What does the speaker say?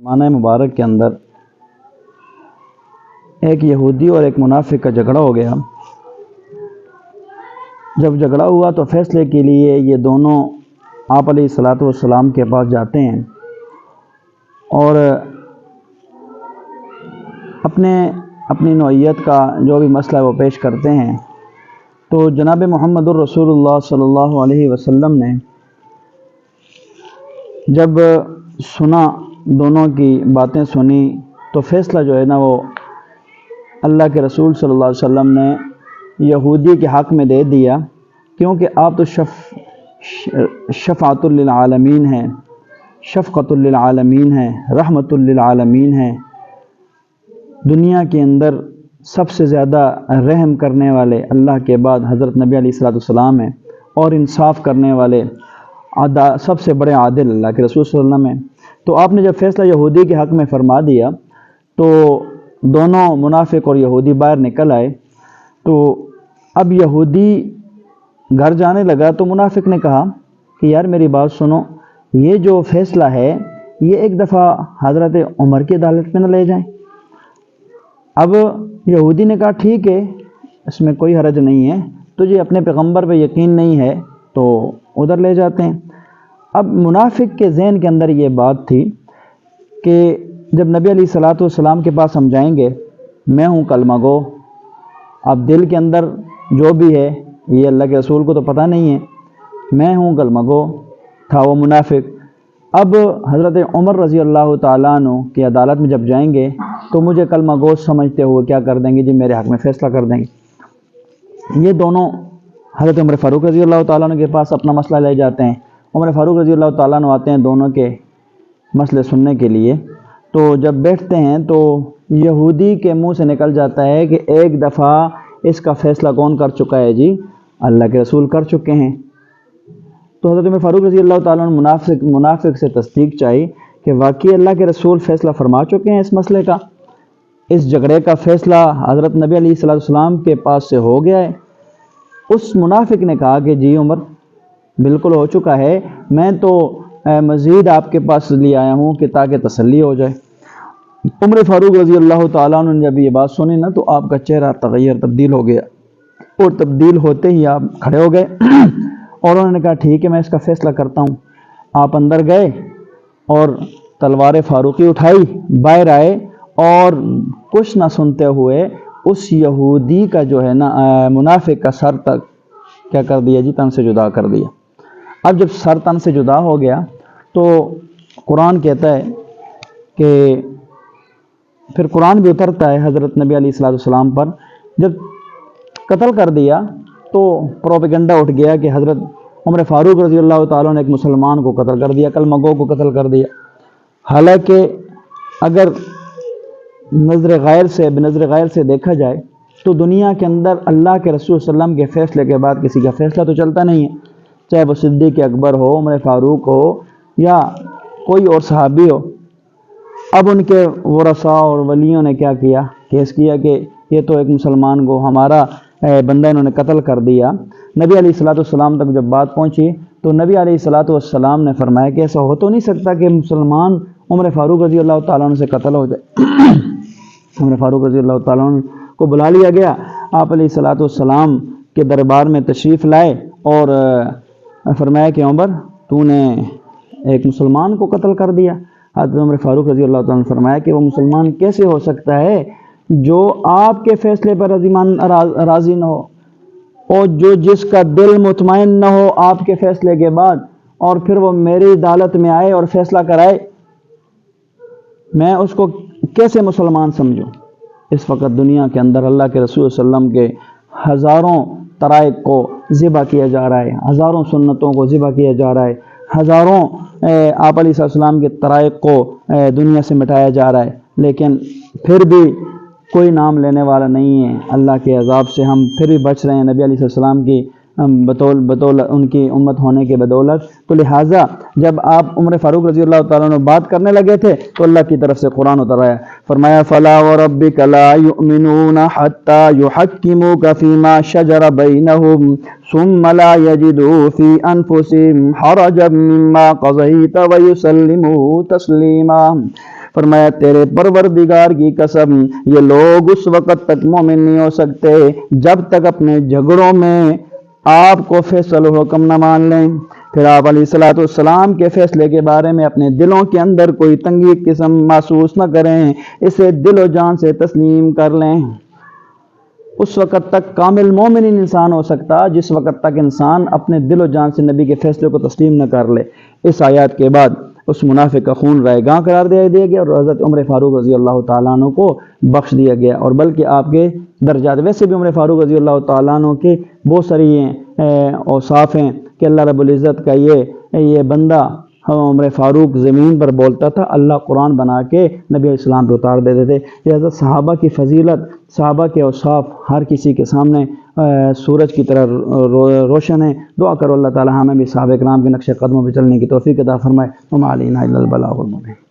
زمانہ مبارک کے اندر ایک یہودی اور ایک منافق کا جھگڑا ہو گیا۔ جب جھگڑا ہوا تو فیصلے کے لیے یہ دونوں آپ علیہ الصلاۃ والسلام کے پاس جاتے ہیں اور اپنی نوعیت کا جو بھی مسئلہ وہ پیش کرتے ہیں۔ تو جناب محمد الرسول اللہ صلی اللہ علیہ وسلم نے جب سنا، دونوں کی باتیں سنی، تو فیصلہ جو ہے نا وہ اللہ کے رسول صلی اللہ علیہ وسلم نے یہودی کے حق میں دے دیا، کیونکہ آپ تو شفاعت للعالمین ہیں، شفقت للعالمین ہیں، رحمت للعالمین ہیں۔ دنیا کے اندر سب سے زیادہ رحم کرنے والے اللہ کے بعد حضرت نبی علیہ الصلوۃ والسلام ہیں، اور انصاف کرنے والے سب سے بڑے عادل اللہ کے رسول صلی اللہ علیہ وسلم ہیں۔ تو آپ نے جب فیصلہ یہودی کے حق میں فرما دیا تو دونوں منافق اور یہودی باہر نکل آئے۔ تو اب یہودی گھر جانے لگا تو منافق نے کہا کہ یار میری بات سنو، یہ جو فیصلہ ہے یہ ایک دفعہ حضرت عمر کی عدالت میں نہ لے جائیں۔ اب یہودی نے کہا ٹھیک ہے، اس میں کوئی حرج نہیں ہے، تجھے اپنے پیغمبر پہ یقین نہیں ہے تو ادھر لے جاتے ہیں۔ اب منافق کے ذہن کے اندر یہ بات تھی کہ جب نبی علیہ الصلوۃ والسلام کے پاس ہم جائیں گے، میں ہوں کلمہ گو، اب دل کے اندر جو بھی ہے یہ اللہ کے رسول کو تو پتہ نہیں ہے، میں ہوں کلمہ گو تھا وہ منافق۔ اب حضرت عمر رضی اللہ تعالیٰ عنہ کی عدالت میں جب جائیں گے تو مجھے کلمہ گو سمجھتے ہوئے کیا کر دیں گے جی، میرے حق میں فیصلہ کر دیں گے۔ یہ دونوں حضرت عمر فاروق رضی اللہ تعالیٰ عنہ کے پاس اپنا مسئلہ لے جاتے ہیں۔ عمر فاروق رضی اللہ تعالیٰ عنہ آتے ہیں دونوں کے مسئلے سننے کے لیے۔ تو جب بیٹھتے ہیں تو یہودی کے منہ سے نکل جاتا ہے کہ ایک دفعہ اس کا فیصلہ کون کر چکا ہے جی، اللہ کے رسول کر چکے ہیں۔ تو حضرت عمر فاروق رضی اللہ تعالیٰ عنہ منافق سے تصدیق چاہی کہ واقعی اللہ کے رسول فیصلہ فرما چکے ہیں اس مسئلے کا، اس جھگڑے کا فیصلہ حضرت نبی علیہ الصلوۃ والسلام کے پاس سے ہو گیا ہے۔ اس منافق نے کہا کہ جی عمر بالکل ہو چکا ہے، میں تو مزید آپ کے پاس لے آیا ہوں کہ تاکہ تسلی ہو جائے۔ عمر فاروق رضی اللہ تعالیٰ عنہ نے جب یہ بات سنی نا تو آپ کا چہرہ تبدیل ہو گیا، اور تبدیل ہوتے ہی آپ کھڑے ہو گئے اور انہوں نے کہا ٹھیک ہے میں اس کا فیصلہ کرتا ہوں۔ آپ اندر گئے اور تلوار فاروقی اٹھائی، باہر آئے اور کچھ نہ سنتے ہوئے اس یہودی کا جو ہے نا منافق کا سر تک کیا کر دیا جی، تن سے جدا کر دیا۔ اب جب سر تن سے جدا ہو گیا تو قرآن کہتا ہے کہ پھر قرآن بھی اترتا ہے حضرت نبی علیہ الصلوۃ والسلام پر۔ جب قتل کر دیا تو پروپیگنڈا اٹھ گیا کہ حضرت عمر فاروق رضی اللہ تعالیٰ نے ایک مسلمان کو قتل کر دیا، کلمہ گو کو قتل کر دیا۔ حالانکہ اگر بنظر غیر سے دیکھا جائے تو دنیا کے اندر اللہ کے رسول صلی اللہ علیہ وسلم کے فیصلے کے بعد کسی کا فیصلہ تو چلتا نہیں ہے، چاہے وہ صدیق اکبر ہو، عمر فاروق ہو یا کوئی اور صحابی ہو۔ اب ان کے ورثاء اور ولیوں نے کیا کیا، کیس کیا کہ یہ تو ایک مسلمان کو ہمارا بندہ انہوں نے قتل کر دیا۔ نبی علیہ الصلوۃ والسلام تک جب بات پہنچی تو نبی علیہ الصلوۃ والسلام نے فرمایا کہ ایسا ہو تو نہیں سکتا کہ مسلمان عمر فاروق رضی اللہ تعالیٰ عنہ سے قتل ہو جائے۔ عمر فاروق رضی اللہ تعالیٰ عنہ کو بلا لیا گیا، آپ علیہ الصلوۃ والسلام کے دربار میں تشریف لائے اور فرمایا کہ عمر تو نے ایک مسلمان کو قتل کر دیا۔ حضرت عمر فاروق رضی اللہ تعالیٰ نے فرمایا کہ وہ مسلمان کیسے ہو سکتا ہے جو آپ کے فیصلے پر راضی نہ ہو، اور جس کا دل مطمئن نہ ہو آپ کے فیصلے کے بعد، اور پھر وہ میری عدالت میں آئے اور فیصلہ کرائے، میں اس کو کیسے مسلمان سمجھوں۔ اس وقت دنیا کے اندر اللہ کے رسول صلی اللہ علیہ وسلم کے ہزاروں طرائق کو ذبح کیا جا رہا ہے، ہزاروں سنتوں کو ذبح کیا جا رہا ہے، ہزاروں آپ علیہ السلام کے طرائق کو دنیا سے مٹایا جا رہا ہے، لیکن پھر بھی کوئی نام لینے والا نہیں ہے۔ اللہ کے عذاب سے ہم پھر بھی بچ رہے ہیں نبی علیہ السلام کی بدولت ان کی امت ہونے کے بدولت۔ تو لہٰذا جب آپ عمر فاروق رضی اللہ تعالیٰ عنہ بات کرنے لگے تھے تو اللہ کی طرف سے قرآن اتر آیا، فرمایا فَلَا وَرَبِّكَ لَا يُؤْمِنُونَ حَتَّى يُحَكِّمُوكَ فِي مَا شَجَرَ بَيْنَهُمْ ثُمَّ لَا يَجِدُوا فِي أَنفُسِهِمْ حَرَجًا مِّمَّا قَضَيْتَ وَيُسَلِّمُوا تَسْلِيمًا۔ فرمایا تیرے پروردگار کی قسم یہ لوگ اس وقت تک مومن نہیں ہو سکتے جب تک اپنے جھگڑوں میں آپ کو فیصل حکم نہ مان لیں۔ پھر آپ علیہ الصلوۃ والسلام کے فیصلے کے بارے میں اپنے دلوں کے اندر کوئی تنگی قسم محسوس نہ کریں، اسے دل و جان سے تسلیم کر لیں۔ اس وقت تک کامل مومن انسان ہو سکتا جس وقت تک انسان اپنے دل و جان سے نبی کے فیصلے کو تسلیم نہ کر لے۔ اس آیات کے بعد اس منافق کا خون رائے گاں قرار دیا گیا اور حضرت عمر فاروق رضی اللہ تعالیٰ عنہ کو بخش دیا گیا، اور بلکہ آپ کے درجات، ویسے بھی عمر فاروق رضی اللہ تعالیٰ عنہ کے بہت ساری اوصاف ہیں کہ اللہ رب العزت کا یہ بندہ عمر فاروق زمین پر بولتا تھا، اللہ قرآن بنا کے نبی علیہ السلام پہ اتار دیتے تھے۔ لہذا صحابہ کی فضیلت، صحابہ کے اوصاف ہر کسی کے سامنے سورج کی طرح روشن ہے۔ دعا کرو اللہ تعالی ہمیں بھی صحابہ کرام کے نقش قدموں پہ چلنے کی توفیق عطا فرمائے۔ وما علینا الا البلاغ المبین۔